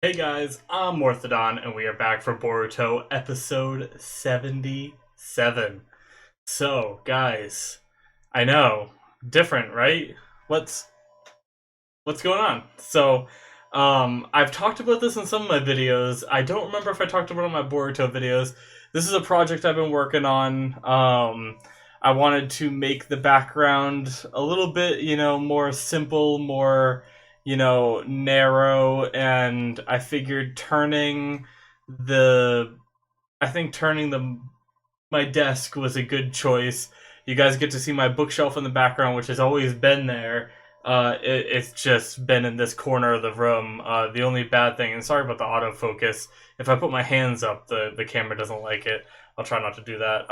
Hey guys, I'm Morthadon, and we are back for Boruto episode 77. So, guys, I know, different, right? What's what's going on? I've talked about this in some of my videos. I don't remember if I talked about it in my Boruto videos. This is a project I've been working on. I wanted to make the background a little bit, more simple, more, narrow, and I figured the, I think turning my desk was a good choice. You guys get to see my bookshelf in the background, which has always been there. It's just been in this corner of the room. The only bad thing, and sorry about the autofocus, if I put my hands up, the camera doesn't like it. I'll try not to do that.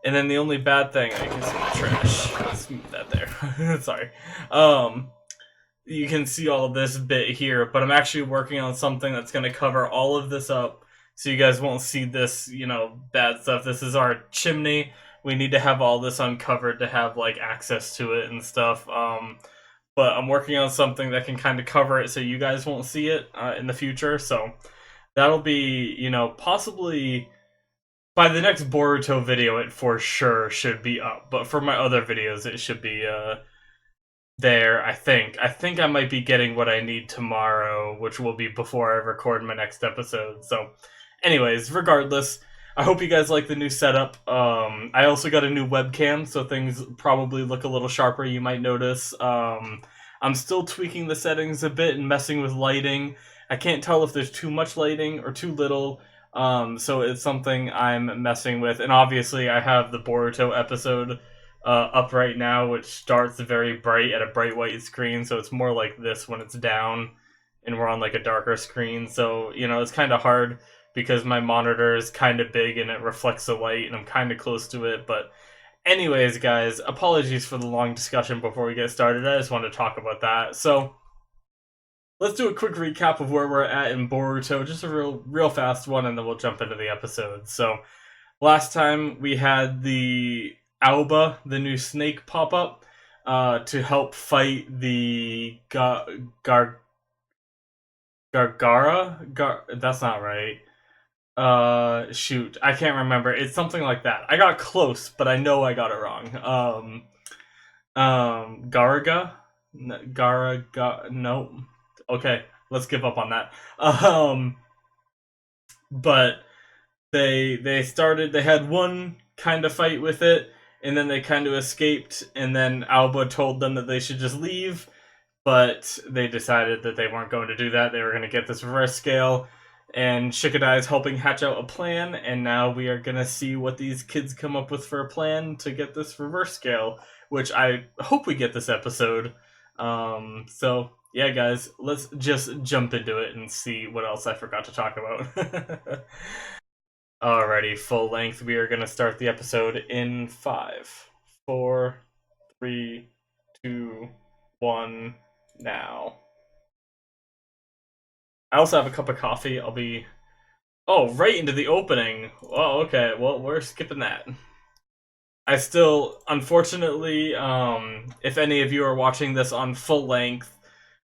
And then the only bad thing, I can see the trash. Let's move that there. Sorry. Um, you can see all of this bit here, but I'm actually working on something that's going to cover all of this up so you guys won't see this, bad stuff. This is our chimney. We need to have all this uncovered to have like access to it and stuff. But I'm working on something that can kind of cover it so you guys won't see it in the future. So that'll be, possibly by the next Boruto video, it for sure should be up. But for my other videos, it should be there. I think I might be getting what I need tomorrow, which will be before I record my next episode. So anyways, regardless, I hope you guys like the new setup. I also got a new webcam, so things probably look a little sharper, you might notice. I'm still tweaking the settings a bit and messing with lighting. I can't tell if there's too much lighting or too little. So it's something I'm messing with, and obviously I have the Boruto episode up right now, which starts very bright at a bright white screen, so it's more like this when it's down and we're on like a darker screen. So, it's kind of hard because my monitor is kind of big and it reflects the light and I'm kind of close to it. But anyways, guys, apologies for the long discussion before we get started. I just wanted to talk about that. So let's do a quick recap of where we're at in Boruto, just a real fast one, and then we'll jump into the episode. So last time we had the Alba, the new snake, pop up to help fight the Gargara. That's not right. Shoot, I can't remember. It's something like that. I got close, but I know I got it wrong. Garaga, Garaga. Nope. Okay, let's give up on that. But they started. They had one kind of fight with it, and then they kind of escaped. And then Alba told them that they should just leave, but they decided that they weren't going to do that. They were going to get this reverse scale, and Shikadai is helping hatch out a plan. And now we are going to see what these kids come up with for a plan to get this reverse scale, which I hope we get this episode. So yeah, guys, let's just jump into it and see what else I forgot to talk about. Alrighty, full length. We are going to start the episode in 5, 4, 3, 2, 1, now. I also have a cup of coffee. I'll be. Oh, right into the opening. Oh, okay. Well, we're skipping that. I still, unfortunately, if any of you are watching this on full length,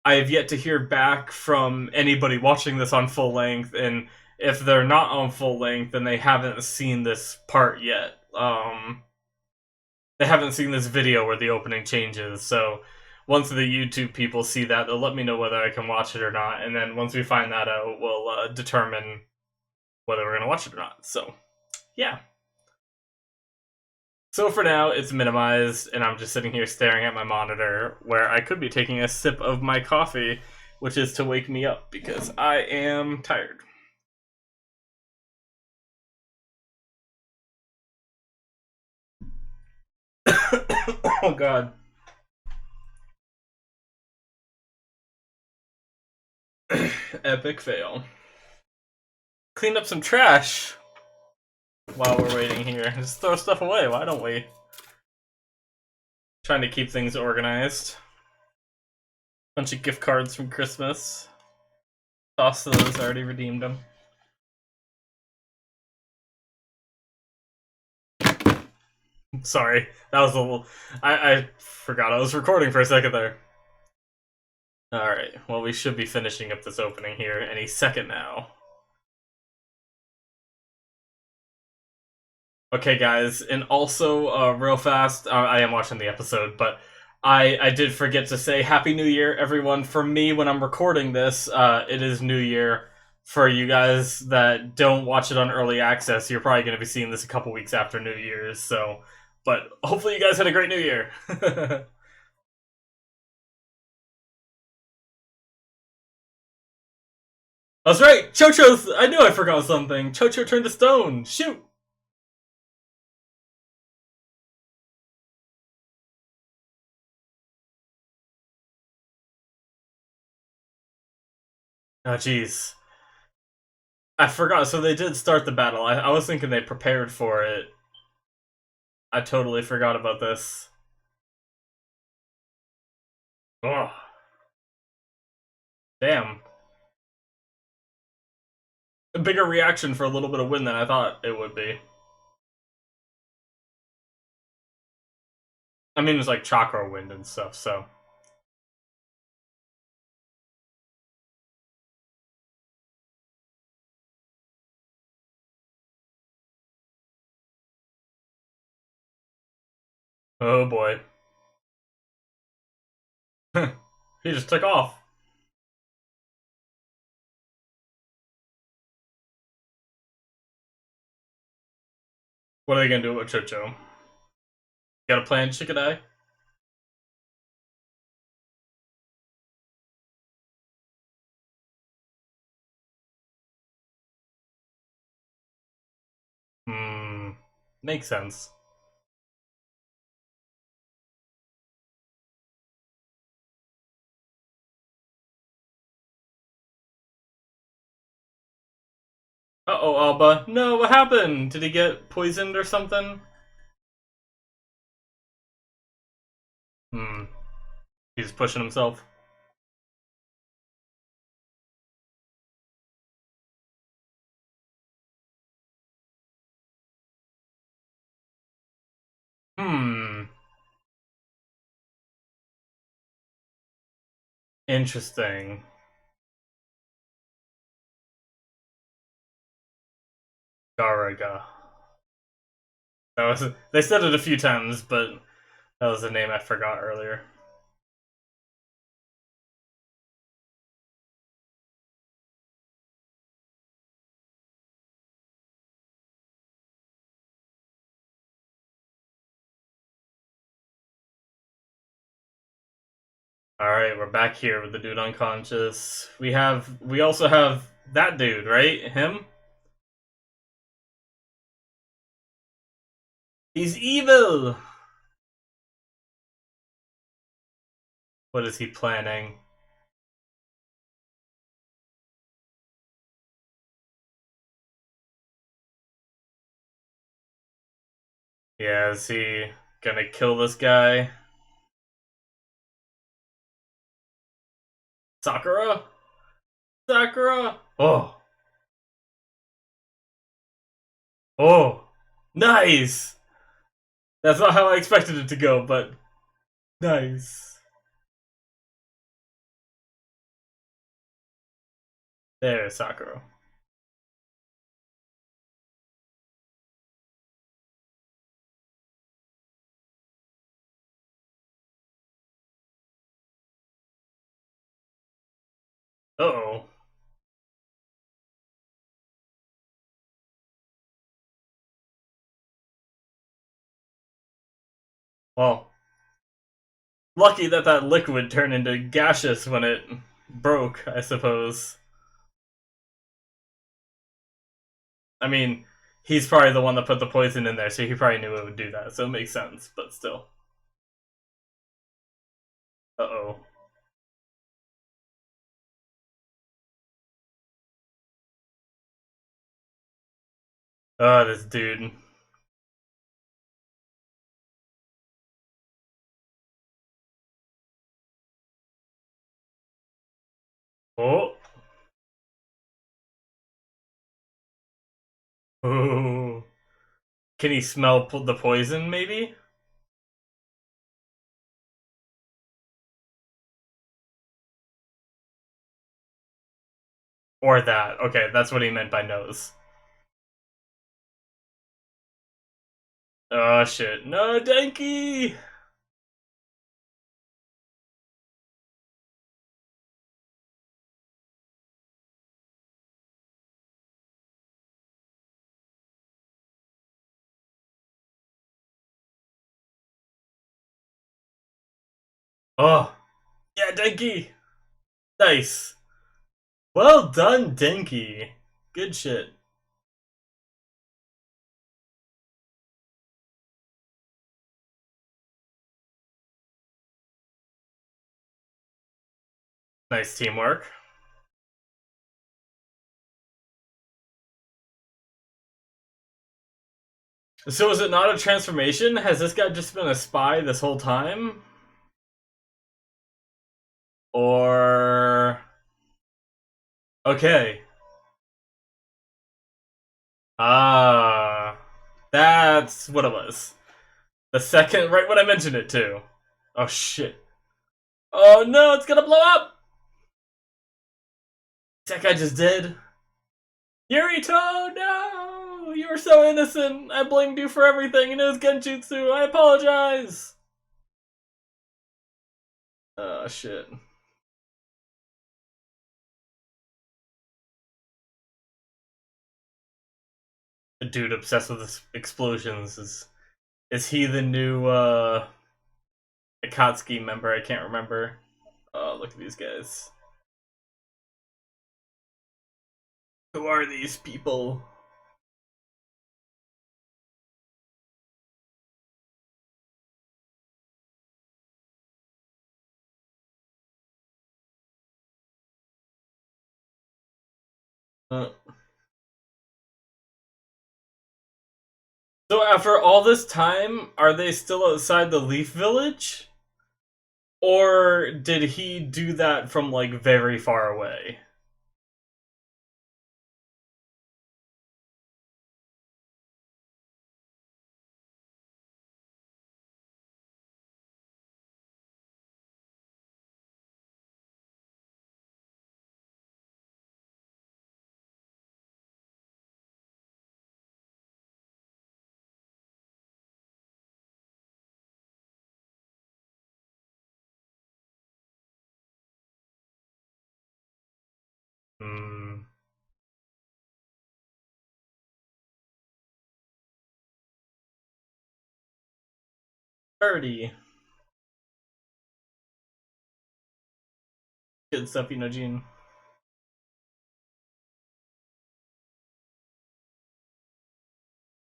I have yet to hear back from anybody watching this on full length, and if they're not on full length, then they haven't seen this part yet. They haven't seen this video where the opening changes, so once the YouTube people see that, they'll let me know whether I can watch it or not, and then once we find that out, we'll determine whether we're going to watch it or not. So, yeah. So for now, it's minimized, and I'm just sitting here staring at my monitor where I could be taking a sip of my coffee, which is to wake me up because I am tired. Oh god. Epic fail. Clean up some trash while we're waiting here. Just throw stuff away, why don't we? Trying to keep things organized. Bunch of gift cards from Christmas. Toss those, already redeemed them. Sorry, that was a little. I forgot I was recording for a second there. Alright, well, we should be finishing up this opening here any second now. Okay, guys, and also, real fast, I am watching the episode, but I did forget to say Happy New Year, everyone. For me, when I'm recording this, it is New Year. For you guys that don't watch it on early access, you're probably going to be seeing this a couple weeks after New Year's, so. But hopefully, you guys had a great New Year. That's right, Cho Cho's. I knew I forgot something. Cho Cho turned to stone. Shoot! Oh, jeez. I forgot. So they did start the battle. I was thinking they prepared for it. I totally forgot about this. Oh, damn. A bigger reaction for a little bit of wind than I thought it would be. I mean, it's like chakra wind and stuff, so. Oh boy. He just took off. What are they gonna do with Cho Cho? Got a plan, Chickadee? Hmm. Makes sense. Uh oh, Alba. No, what happened? Did he get poisoned or something? Hmm. He's pushing himself. Hmm. Interesting. Garaga. That was they said it a few times, but that was a name I forgot earlier. All right, we're back here with the dude unconscious. We also have that dude, right? Him? He's evil. What is he planning? Yeah, is he gonna kill this guy? Sakura? Sakura? Oh. Oh. Nice. That's not how I expected it to go, but nice. There's Sakura. Uh-oh. Well, lucky that that liquid turned into gaseous when it broke, I suppose. I mean, he's probably the one that put the poison in there, so he probably knew it would do that, so it makes sense, but still. Uh-oh. Oh, this dude. Oh. Oh. Can he smell the poison, maybe? Or that. Okay, that's what he meant by nose. Oh shit. No, Denki! Oh, yeah, Denki! Nice. Well done, Denki. Good shit. Nice teamwork. So is it not a transformation? Has this guy just been a spy this whole time? Or... Okay. Ah. That's what it was. The second, right when I mentioned it too. Oh shit. Oh no, it's gonna blow up! That guy just dead. Yurito, no! You were so innocent. I blamed you for everything, and it was Genjutsu. I apologize. Oh shit. A dude obsessed with explosions is he the new Akatsuki member? I can't remember. Oh, look at these guys. Who are these people? Uh, so after all this time, are they still outside the Leaf Village? Or did he do that from like very far away? Hmm. 30. Good stuff, Inojin.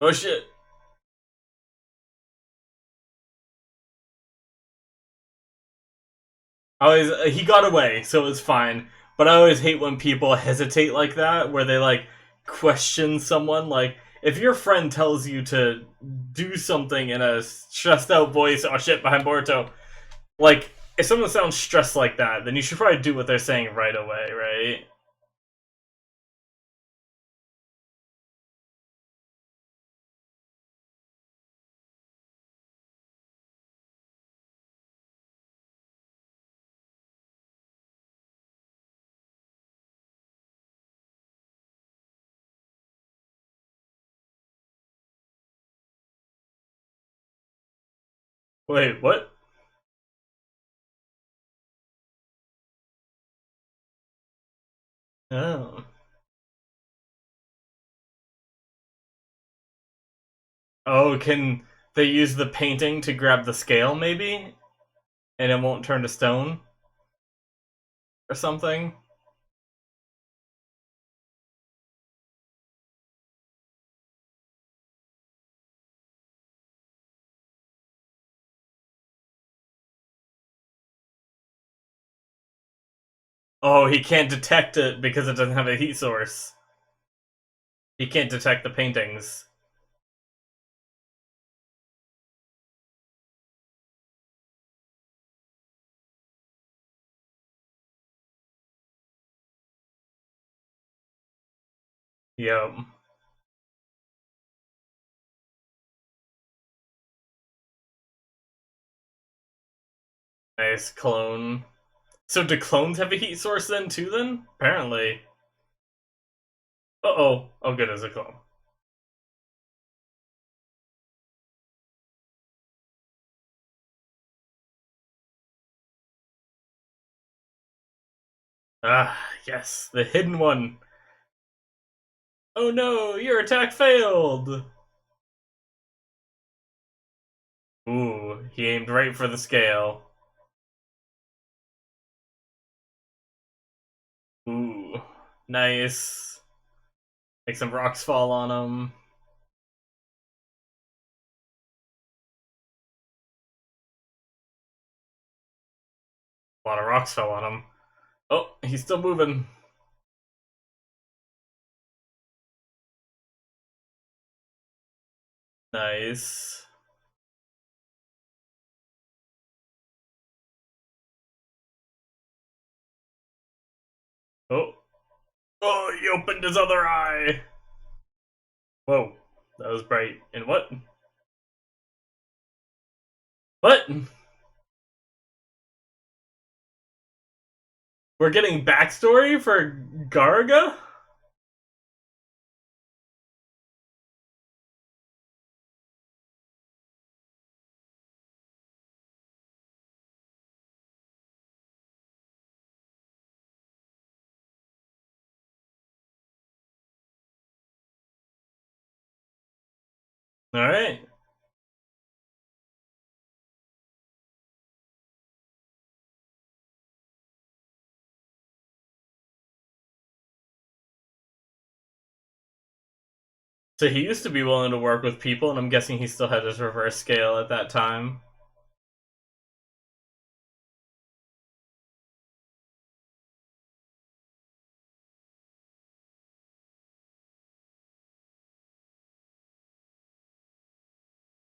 Oh shit. I always he got away, so it's fine. But I always hate when people hesitate like that, where they like question someone. Like if your friend tells you to do something in a stressed out voice, oh shit, behind Boruto. Like if someone sounds stressed like that, then you should probably do what they're saying right away, right? Wait, what? Oh. Oh, can they use the painting to grab the scale, maybe? And it won't turn to stone? Or something? Oh, he can't detect it because it doesn't have a heat source. He can't detect the paintings. Yep. Nice clone. So do clones have a heat source then too then? Apparently. Uh-oh. Oh, good as a clone. Ah, yes, the hidden one. Oh no, your attack failed! Ooh, he aimed right for the scale. Ooh, nice. Make some rocks fall on him. A lot of rocks fell on him. Oh, he's still moving. Nice. Oh, oh, he opened his other eye. Whoa, that was bright. And what? What? We're getting backstory for Garga? Alright. So he used to be willing to work with people, and I'm guessing he still had his reverse scale at that time.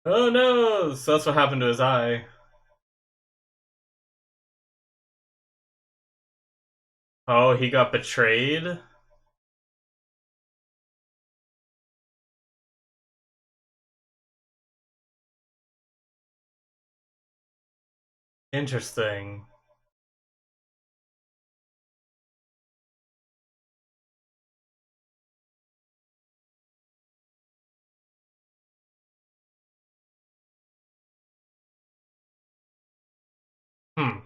Oh no! So that's what happened to his eye. Oh, he got betrayed? Interesting. Hmm.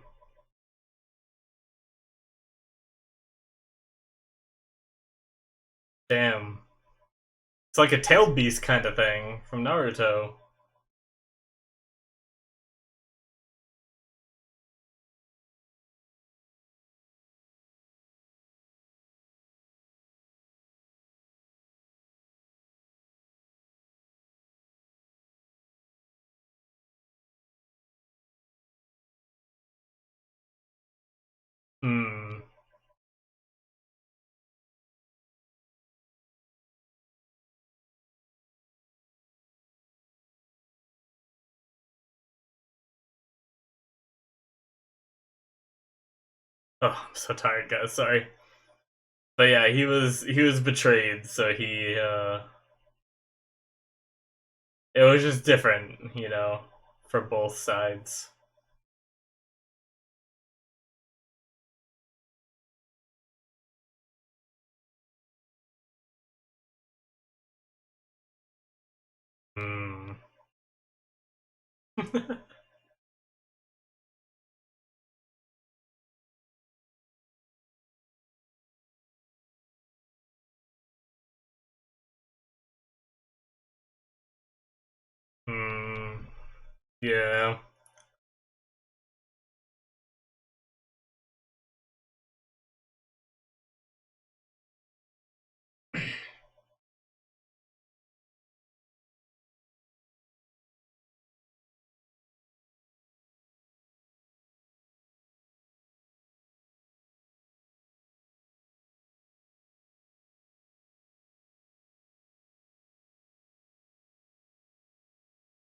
Damn. It's like a tailed beast kind of thing from Naruto. Hmm. Oh, I'm so tired, guys. Sorry. But yeah, he was betrayed, so it was just different, for both sides. Hmm. Hmm. Yeah.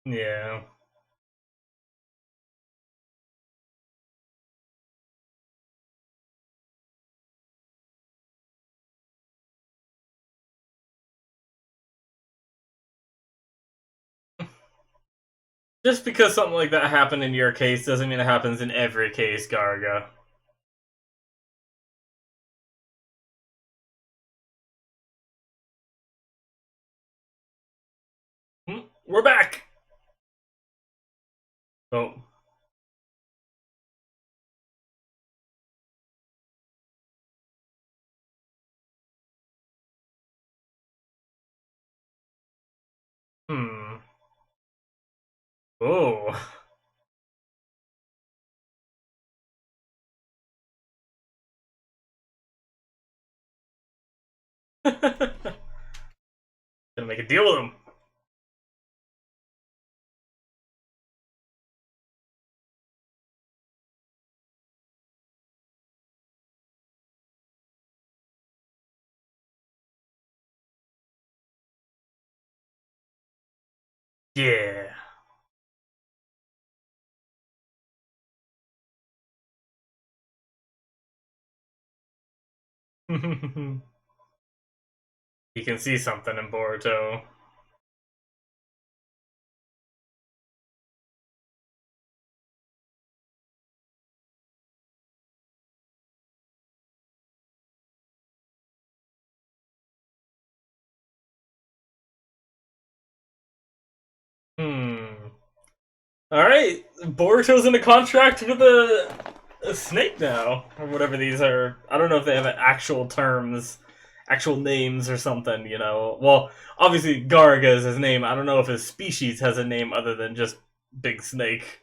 Yeah. Just because something like that happened in your case doesn't mean it happens in every case, Garga. We're back. Oh. Hmm. Oh. Gonna make a deal with him. Yeah. You can see something in Boruto. Hmm. All right, Boruto's in a contract with a snake now, or whatever these are. I don't know if they have actual terms, actual names or something. Well, obviously Garga is his name. I don't know if his species has a name other than just big snake.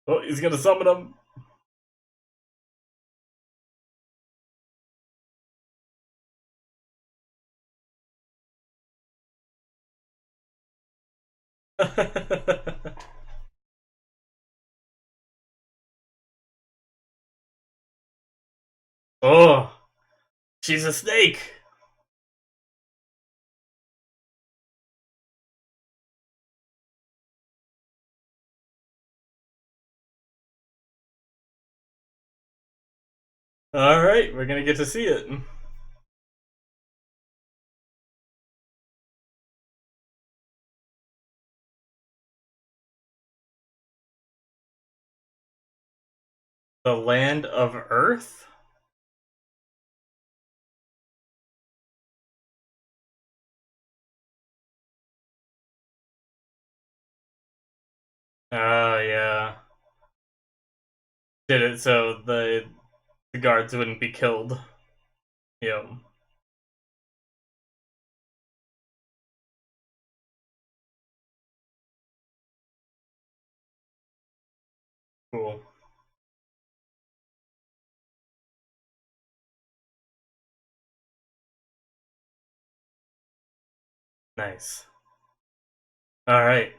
Oh, he's gonna summon him. Oh, she's a snake. All right, we're gonna get to see it. The land of Earth. Yeah. Did it so the guards wouldn't be killed. Yep. Cool. Nice. All right.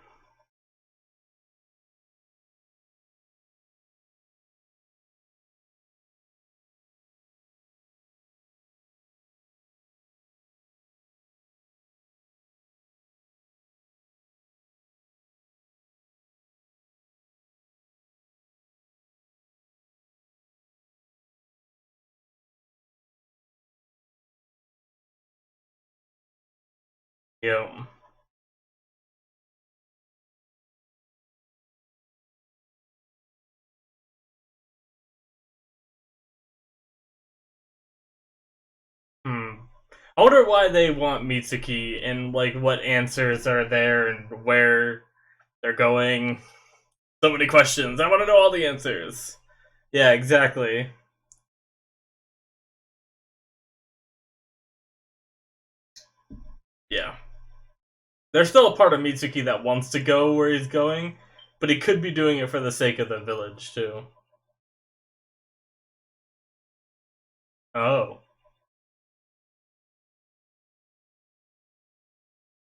Yep. Hmm. I wonder why they want Mitsuki and like what answers are there and where they're going. So many questions. I want to know all the answers. Yeah, exactly. Yeah. There's still a part of Mitsuki that wants to go where he's going, but he could be doing it for the sake of the village too. Oh.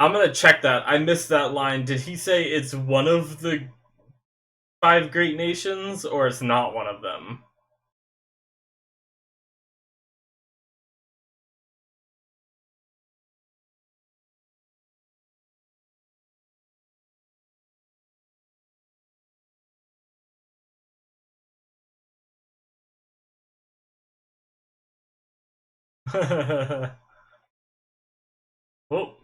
I'm gonna check that. I missed that line. Did he say it's one of the five great nations, or it's not one of them? Oh,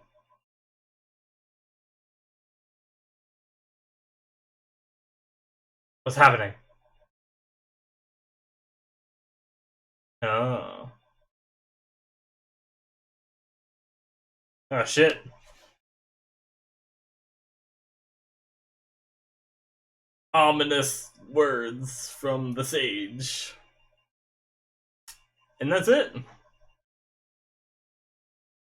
what's happening? Oh. Oh shit. Ominous words from the sage. And that's it.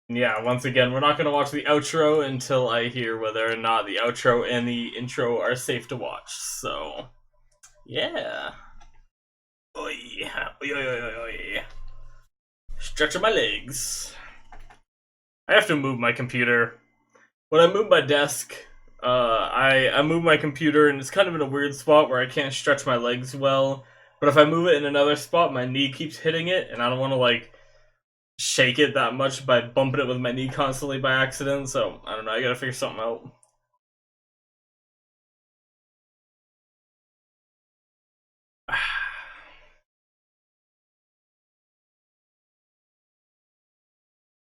Yeah, once again, we're not going to watch the outro until I hear whether or not the outro and the intro are safe to watch. So, yeah. Oi, oi, oi, oi, oi. Stretching my legs. I have to move my computer. When I move my desk, I move my computer and it's kind of in a weird spot where I can't stretch my legs well. But if I move it in another spot, my knee keeps hitting it, and I don't want to like shake it that much by bumping it with my knee constantly by accident. So I don't know. I gotta figure something out.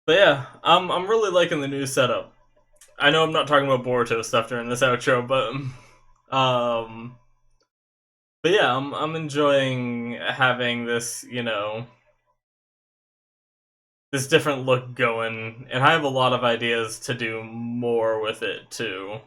But yeah, I'm really liking the new setup. I know I'm not talking about Boruto stuff during this outro, um, but yeah, I'm enjoying having this, this different look going, and I have a lot of ideas to do more with it too.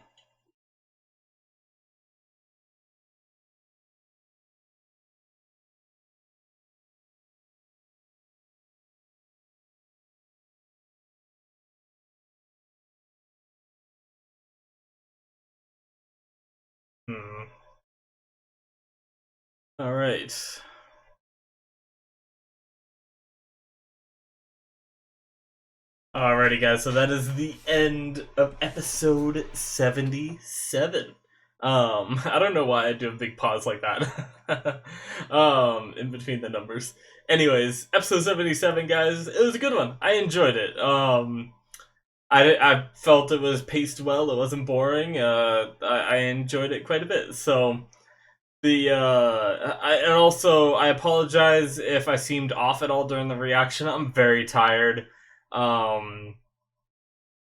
Hmm. All right. Alrighty, guys. So that is the end of episode 77. I don't know why I do a big pause like that. In between the numbers. Anyways, episode 77, guys. It was a good one. I enjoyed it. I felt it was paced well. It wasn't boring. I enjoyed it quite a bit. So and also I apologize if I seemed off at all during the reaction. I'm very tired. Um,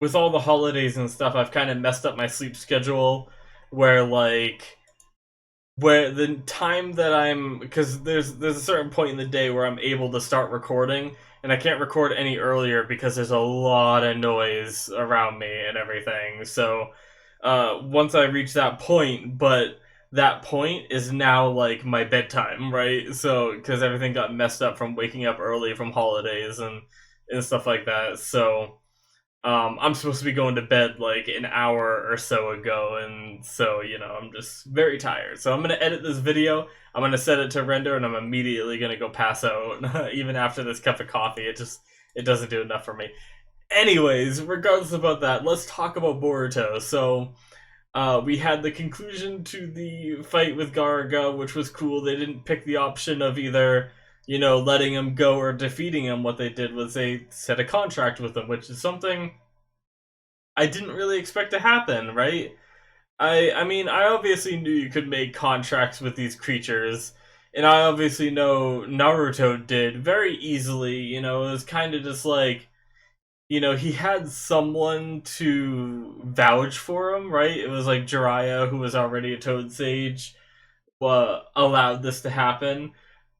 with all the holidays and stuff, I've kind of messed up my sleep schedule. Where where the time that I'm, because there's a certain point in the day where I'm able to start recording, and I can't record any earlier because there's a lot of noise around me and everything. So once I reach that point, but that point is now like my bedtime, right? So because everything got messed up from waking up early from holidays and stuff like that. So I'm supposed to be going to bed like an hour or so ago, and so I'm just very tired. So I'm gonna edit this video. I'm gonna set it to render, and I'm immediately gonna go pass out. Even after this cup of coffee, it doesn't do enough for me. Anyways, regardless about that, let's talk about Boruto. So we had the conclusion to the fight with Garaga, which was cool. They didn't pick the option of either, letting him go or defeating him. What they did was they set a contract with him, which is something I didn't really expect to happen, right? I mean, I obviously knew you could make contracts with these creatures, and I obviously know Naruto did very easily. It was kind of just like, he had someone to vouch for him, right? It was like Jiraiya, who was already a Toad Sage, allowed this to happen.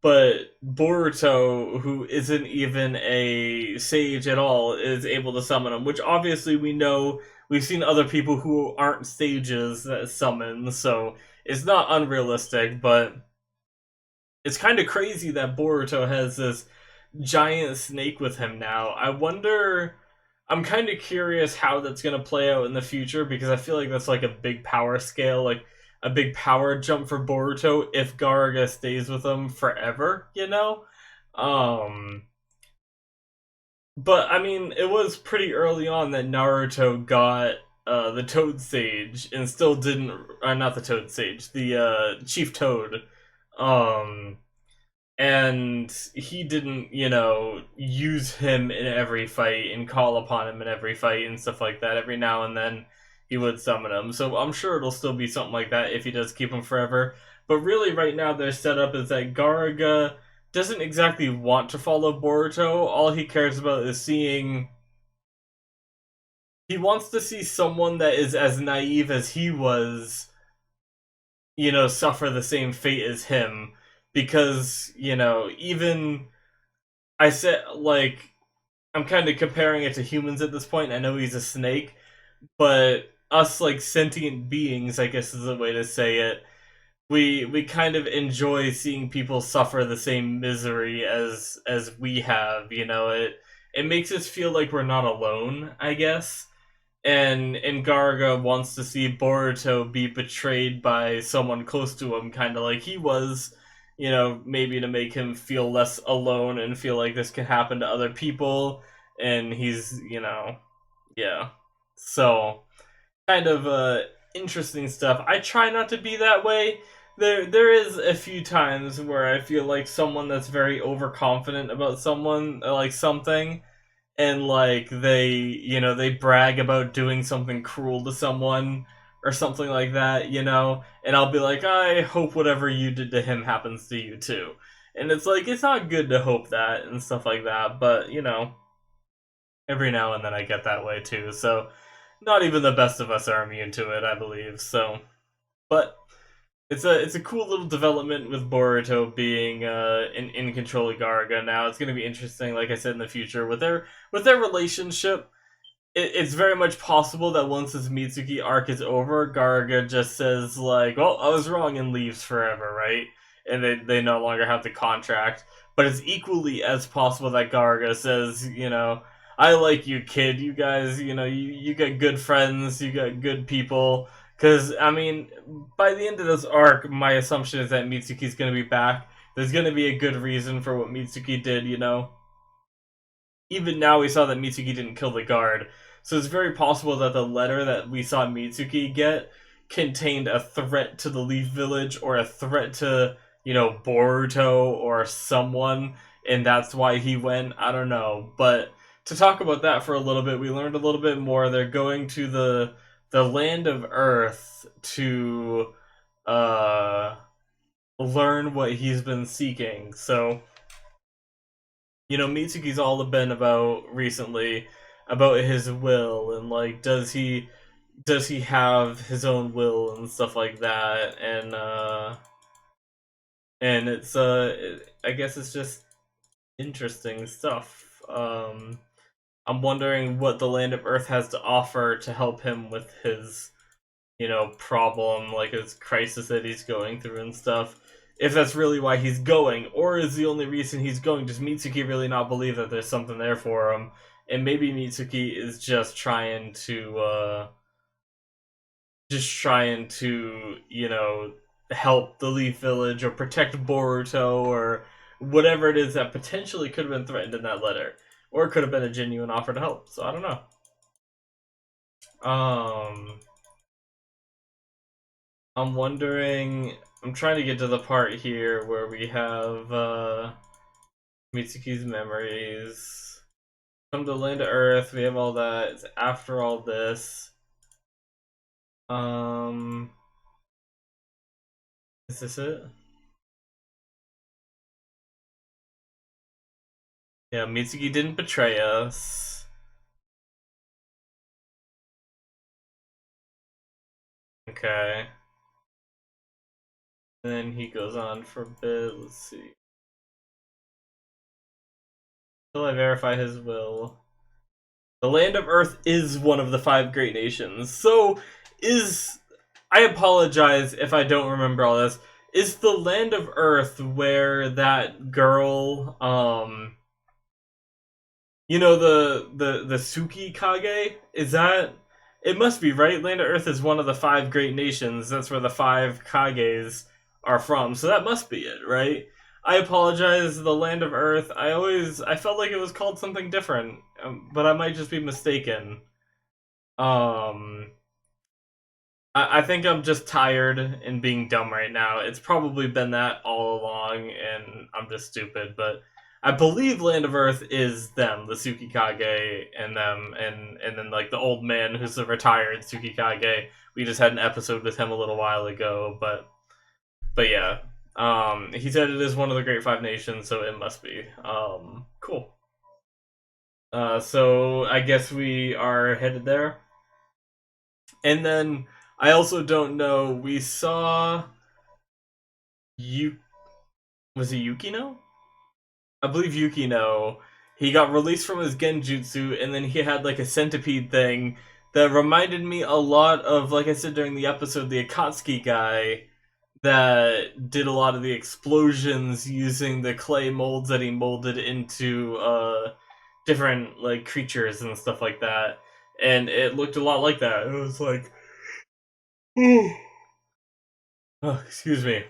But Boruto, who isn't even a sage at all, is able to summon him, which obviously we know we've seen other people who aren't sages that summon, so it's not unrealistic, but it's kind of crazy that Boruto has this giant snake with him now. I'm kind of curious how that's going to play out in the future because I feel like that's like a big power scale, like a big power jump for Boruto if Garaga stays with him forever. Um, but I mean, it was pretty early on that Naruto got the Toad Sage and still didn't, not the Toad Sage, the Chief Toad. Um, and he didn't, use him in every fight and call upon him in every fight and stuff like that. Every now and then he would summon him. So I'm sure it'll still be something like that if he does keep him forever. But really, right now, their setup is that Garaga doesn't exactly want to follow Boruto. All he cares about is seeing. He wants to see someone that is as naive as he was, suffer the same fate as him. Because, even I said like I'm kind of comparing it to humans at this point. I know he's a snake, but us like sentient beings, I guess is the way to say it. We kind of enjoy seeing people suffer the same misery as we have. You know, it makes us feel like we're not alone, I guess. And Garga wants to see Boruto be betrayed by someone close to him, kind of like he was, you know, maybe to make him feel less alone and feel like this can happen to other people. And he's, you know, yeah. So kind of interesting stuff. I try not to be that way. There is a few times where I feel like someone that's very overconfident about someone like something, and like they brag about doing something cruel to someone or something like that, and I'll be like, I hope whatever you did to him happens to you too. And it's like it's not good to hope that and stuff like that, but every now and then I get that way too. So not even the best of us are immune to it, I believe. So, but it's a cool little development with Boruto being in control of Garga now. It's going to be interesting, like I said, in the future with their relationship. It's very much possible that once this Mitsuki arc is over, Garga just says like, "Well, I was wrong," and leaves forever, right? And they no longer have the contract. But it's equally as possible that Garga says, "I like you, kid. You guys, you got good friends. You got good people." Because I mean, by the end of this arc, my assumption is that Mitsuki's going to be back. There's going to be a good reason for what Mitsuki did. Even now we saw that Mitsuki didn't kill the guard. So it's very possible that the letter that we saw Mitsuki get contained a threat to the Leaf Village or a threat to, Boruto or someone, and that's why he went. I don't know. But to talk about that for a little bit, we learned a little bit more. They're going to the land of Earth to uh learn what he's been seeking. So Mitsuki's all been about recently about his will and like does he have his own will and stuff like that, and it's I guess it's just interesting stuff. I'm wondering what the land of Earth has to offer to help him with his problem, like his crisis that he's going through and stuff. If that's really why he's going, or is the only reason he's going just Mitsuki really not believe that there's something there for him, and maybe Mitsuki is just trying to help the Leaf Village or protect Boruto or whatever it is that potentially could have been threatened in that letter, or it could have been a genuine offer to help. So I don't know. Um, I'm wondering. I'm trying to get to the part here where we have Mitsuki's memories. Come to the land of Earth. We have all that. It's after all this. Um, is this it? Yeah, Mitsuki didn't betray us. Okay. Then he goes on for a bit. Let's see. Until I verify his will. The land of Earth is one of the five great nations. So, is. I apologize if I don't remember all this. Is the land of Earth where that girl, the Suki Kage? Is that. It must be, right? Land of Earth is one of the five great nations. That's where the five Kages are from. So that must be it, right? I apologize, the Land of Earth. I felt like it was called something different, but I might just be mistaken. Um, I think I'm just tired and being dumb right now. It's probably been that all along, and I'm just stupid. But I believe Land of Earth is them, the Tsukikage, and them, and then like the old man who's the retired Tsukikage. We just had an episode with him a little while ago, but yeah. He said it is one of the Great Five Nations, so it must be. Cool. So I guess we are headed there. And then I also don't know. We saw you. Was it Yukino? I believe Yukino, he got released from his genjutsu, and then he had like a centipede thing that reminded me a lot of, like I said during the episode, the Akatsuki guy that did a lot of the explosions using the clay molds that he molded into different like creatures and stuff like that. And it looked a lot like that. It was like, oh, excuse me.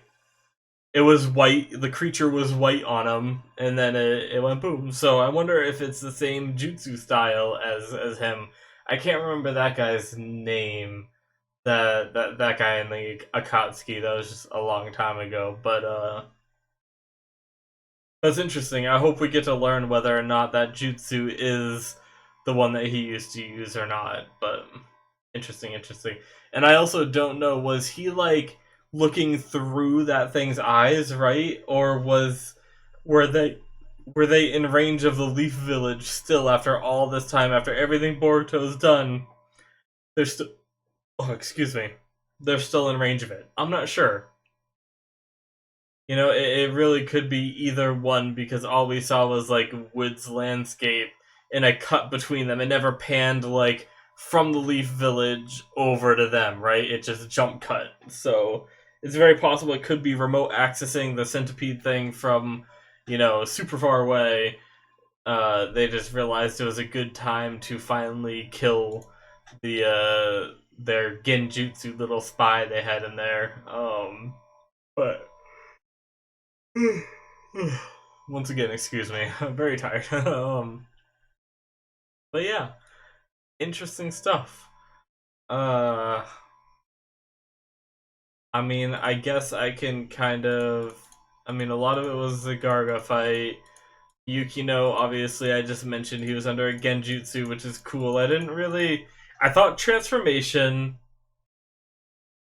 It was white. The creature was white on him, and then it went boom. So I wonder if it's the same jutsu style as him. I can't remember that guy's name. That guy in the Akatsuki. That was just a long time ago. But that's interesting. I hope we get to learn whether or not that jutsu is the one that he used to use or not. But interesting, interesting. And I also don't know, was he like looking through that thing's eyes, right? Or were they were they in range of the Leaf Village still after all this time, after everything Boruto's done? They're still, oh, excuse me. They're still in range of it. I'm not sure. You know, it really could be either one because all we saw was like woods landscape and a cut between them. It never panned like from the Leaf Village over to them, right? It just jump cut. So it's very possible it could be remote accessing the centipede thing from, super far away. They just realized it was a good time to finally kill their genjutsu little spy they had in there. But once again, excuse me. I'm very tired. But yeah, interesting stuff. Uh, I mean, I guess I can kind of. I mean, a lot of it was the Garga fight. Yukino, obviously, I just mentioned he was under a Genjutsu, which is cool. I didn't really. I thought transformation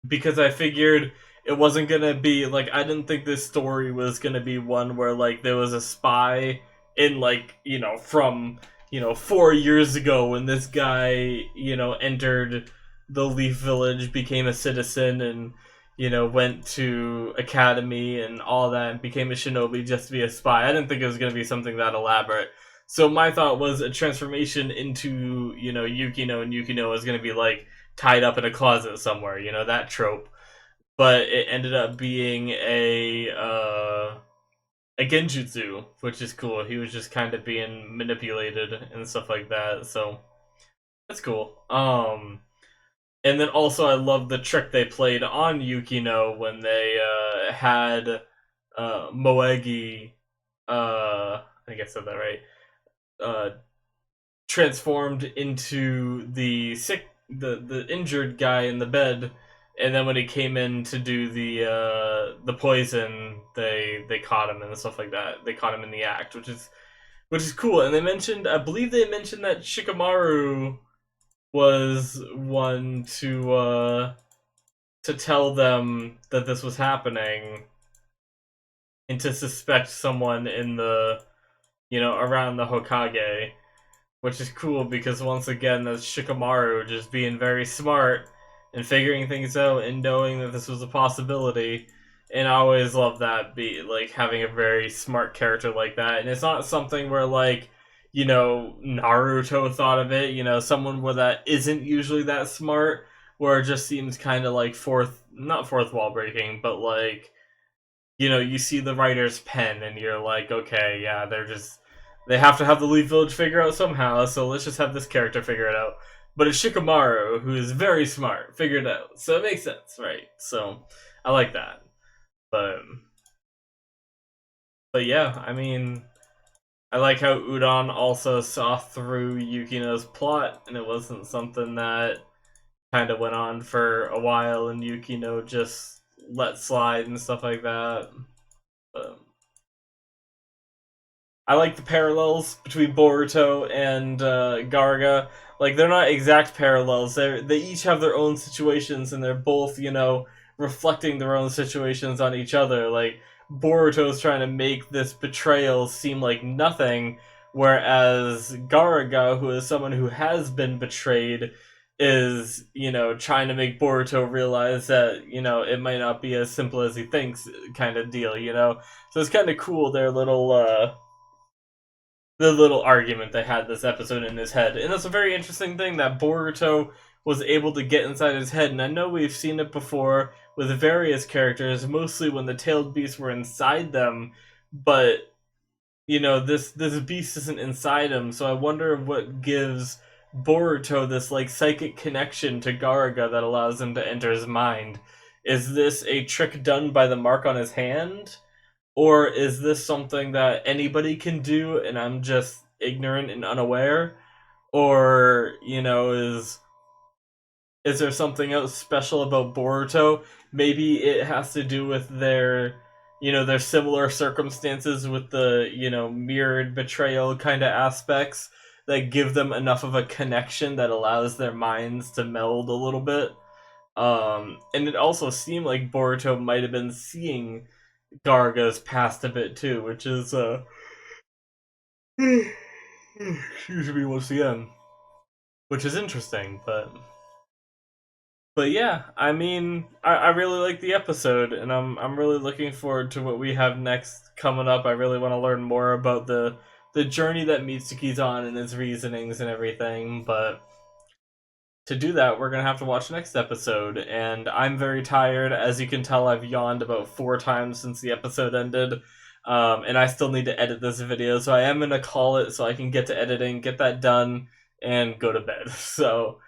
because I figured it wasn't gonna be like I didn't think this story was gonna be one where like there was a spy in like from 4 years ago when this guy entered the Leaf Village, became a citizen, and went to academy and all that and became a shinobi just to be a spy. I didn't think it was gonna be something that elaborate. So my thought was a transformation into Yukino, and Yukino was gonna be like tied up in a closet somewhere, that trope. But it ended up being a genjutsu, which is cool. He was just kind of being manipulated and stuff like that, so that's cool. And then also I love the trick they played on Yukino when they had Moegi. I think I said that right. Uh, Transformed into the injured guy in the bed, and then when he came in to do the poison, they caught him and stuff like that. They caught him in the act, which is cool. And I believe they mentioned that Shikamaru was one to tell them that this was happening and to suspect someone in the around the Hokage, which is cool because once again, that's Shikamaru just being very smart and figuring things out and knowing that this was a possibility. And I always love that, be like having a very smart character like that. And it's not something where like Naruto thought of it. Someone where that isn't usually that smart, where it just seems kind of like not fourth wall breaking, but like you see the writer's pen and you're like, okay, yeah, they have to have the Leaf Village figure out somehow, so let's just have this character figure it out. But it's Shikamaru, who is very smart, figured it out. So it makes sense, right? So I like that. But yeah, I mean, I like how Udon also saw through Yukino's plot, and it wasn't something that kind of went on for a while and Yukino just let slide and stuff like that. But I like the parallels between Boruto and Garga. Like they're not exact parallels. They each have their own situations, and they're both reflecting their own situations on each other. Like Boruto's trying to make this betrayal seem like nothing, whereas Garaga, who is someone who has been betrayed, is trying to make Boruto realize that it might not be as simple as he thinks, kind of deal. So it's kind of cool their little the little argument they had this episode in his head. And that's a very interesting thing that Boruto was able to get inside his head. And I know we've seen it before with various characters, mostly when the tailed beasts were inside them, but this beast isn't inside him, so I wonder what gives Boruto this like psychic connection to Garuga that allows him to enter his mind. Is this a trick done by the mark on his hand? Or is this something that anybody can do and I'm just ignorant and unaware? Or, is there something else special about Boruto? Maybe it has to do with their similar circumstances with the, mirrored betrayal kind of aspects that give them enough of a connection that allows their minds to meld a little bit. And it also seemed like Boruto might have been seeing Garga's past a bit too, which is excuse me once again, which is interesting, but yeah, I mean, I really like the episode, and I'm really looking forward to what we have next coming up. I really want to learn more about the journey that Mitsuki's on and his reasonings and everything, but to do that, we're gonna have to watch next episode, and I'm very tired. As you can tell, I've yawned about 4 times since the episode ended, and I still need to edit this video, so I am gonna call it so I can get to editing, get that done, and go to bed. So,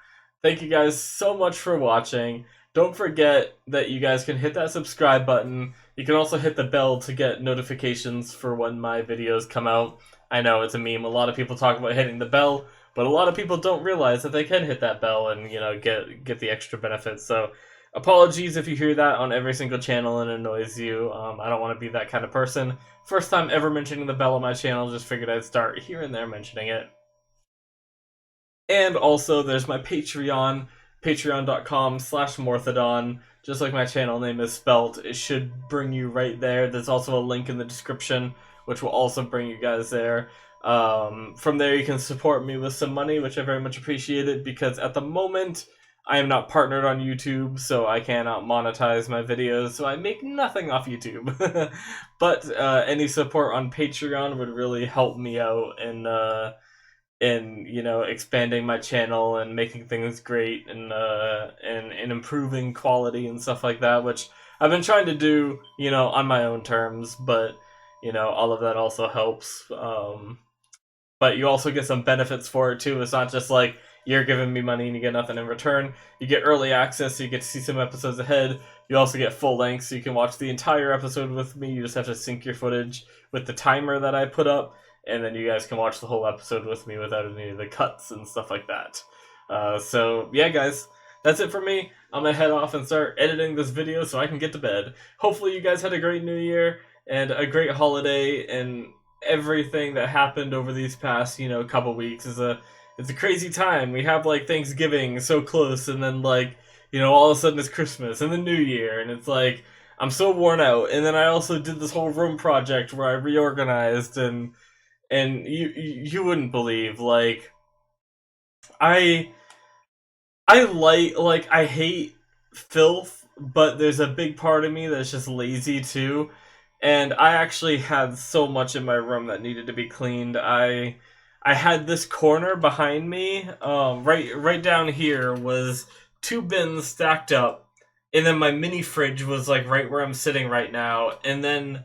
thank you guys so much for watching. Don't forget that you guys can hit that subscribe button. You can also hit the bell to get notifications for when my videos come out. I know it's a meme. A lot of people talk about hitting the bell, but a lot of people don't realize that they can hit that bell and get the extra benefits. So apologies if you hear that on every single channel and annoys you. I don't want to be that kind of person. First time ever mentioning the bell on my channel, just figured I'd start here and there mentioning it. And also there's my Patreon, patreon.com/Morthadon. Just like my channel name is spelt, it should bring you right there. There's also a link in the description, which will also bring you guys there. From there, you can support me with some money, which I very much appreciate it, because at the moment, I am not partnered on YouTube, so I cannot monetize my videos, so I make nothing off YouTube. But any support on Patreon would really help me out in expanding my channel and making things great and improving quality and stuff like that, which I've been trying to do on my own terms, but all of that also helps. But you also get some benefits for it too. It's not just like you're giving me money and you get nothing in return. You get early access, so you get to see some episodes ahead. You also get full length, so you can watch the entire episode with me. You just have to sync your footage with the timer that I put up, and then you guys can watch the whole episode with me without any of the cuts and stuff like that. So yeah, guys, that's it for me. I'm gonna head off and start editing this video so I can get to bed. Hopefully you guys had a great new year and a great holiday, and everything that happened over these past couple weeks it's a crazy time. We have like Thanksgiving so close, and then like all of a sudden it's Christmas and the New Year, and it's like I'm so worn out. And then I also did this whole room project where I reorganized, and you wouldn't believe, like I I hate filth, but there's a big part of me that's just lazy too. And I actually had so much in my room that needed to be cleaned. I had this corner behind me, right down here was 2 bins stacked up, and then my mini fridge was like right where I'm sitting right now. And then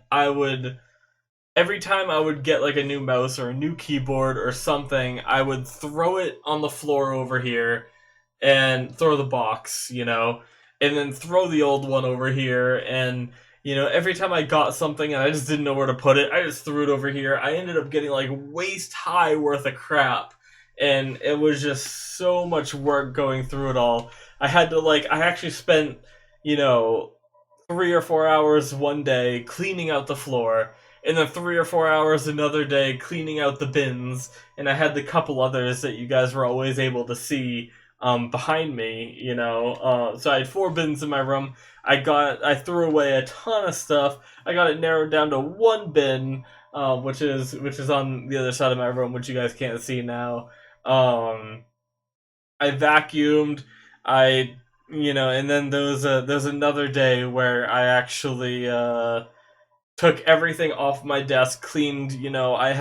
every time I would get like a new mouse or a new keyboard or something, I would throw it on the floor over here and throw the box, and then throw the old one over here. And every time I got something and I just didn't know where to put it, I just threw it over here. I ended up getting like waist high worth of crap, and it was just so much work going through it all. I actually spent 3 or 4 hours one day cleaning out the floor, and then 3 or 4 hours another day cleaning out the bins, and I had the couple others that you guys were always able to see behind me, so I had 4 bins in my room. I threw away a ton of stuff. I got it narrowed down to 1 bin, which is on the other side of my room, which you guys can't see now. I vacuumed. And then there was another day where I actually took everything off my desk, cleaned. I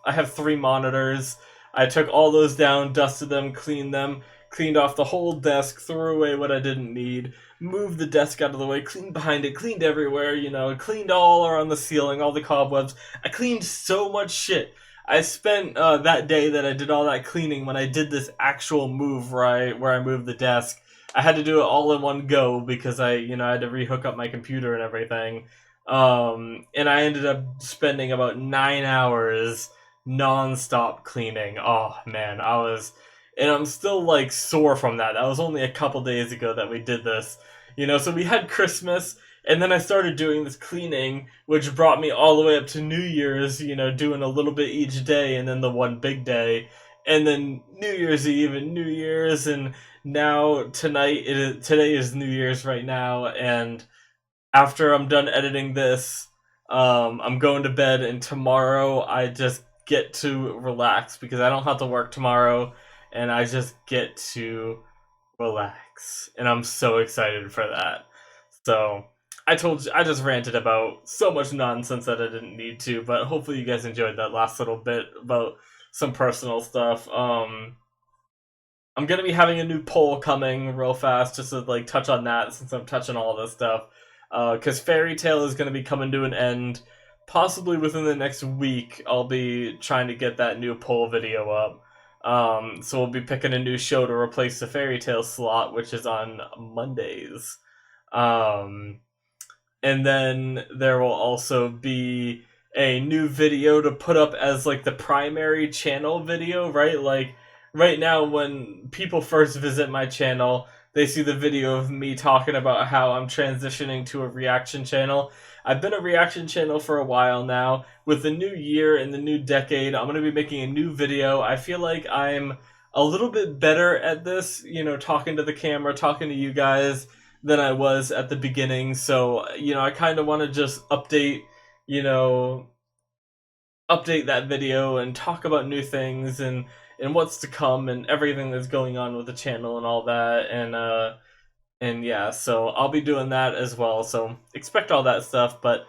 I have 3 monitors. I took all those down, dusted them, cleaned off the whole desk, threw away what I didn't need, moved the desk out of the way, cleaned behind it, cleaned everywhere, cleaned all around the ceiling, all the cobwebs. I cleaned so much shit. I spent that day that I did all that cleaning, when I did this actual move where I moved the desk, I had to do it all in one go because I had to rehook up my computer and everything. And I ended up spending about 9 hours non-stop cleaning. Oh man, and I'm still like sore from that. That was only a couple days ago that we did this. So we had Christmas, and then I started doing this cleaning, which brought me all the way up to New Year's, doing a little bit each day, and then the one big day, and then New Year's Eve and New Year's, and now today is New Year's right now, and after I'm done editing this, I'm going to bed, and tomorrow I just get to relax because I don't have to work tomorrow, and I just get to relax, and I'm so excited for that. So I just ranted about so much nonsense that I didn't need to, but hopefully you guys enjoyed that last little bit about some personal stuff. I'm gonna be having a new poll coming real fast, just to like touch on that since I'm touching all this stuff. Because Fairy Tail is gonna be coming to an end, possibly within the next week. I'll be trying to get that new poll video up. So we'll be picking a new show to replace the Fairy Tail slot, which is on Mondays. Um, and then there will also be a new video to put up as like the primary channel video, right? Like right now, when people first visit my channel, they see the video of me talking about how I'm transitioning to a reaction channel. I've been a reaction channel for a while now. With the new year and the new decade, I'm going to be making a new video. I feel like I'm a little bit better at this, talking to the camera, talking to you guys, than I was at the beginning. So, I kind of want to just you know, update that video and talk about new things and what's to come and everything that's going on with the channel and all that. And yeah, so I'll be doing that as well. So expect all that stuff. But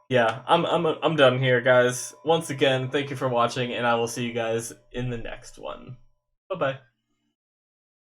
yeah, I'm done here, guys. Once again, thank you for watching, and I will see you guys in the next one. Bye bye.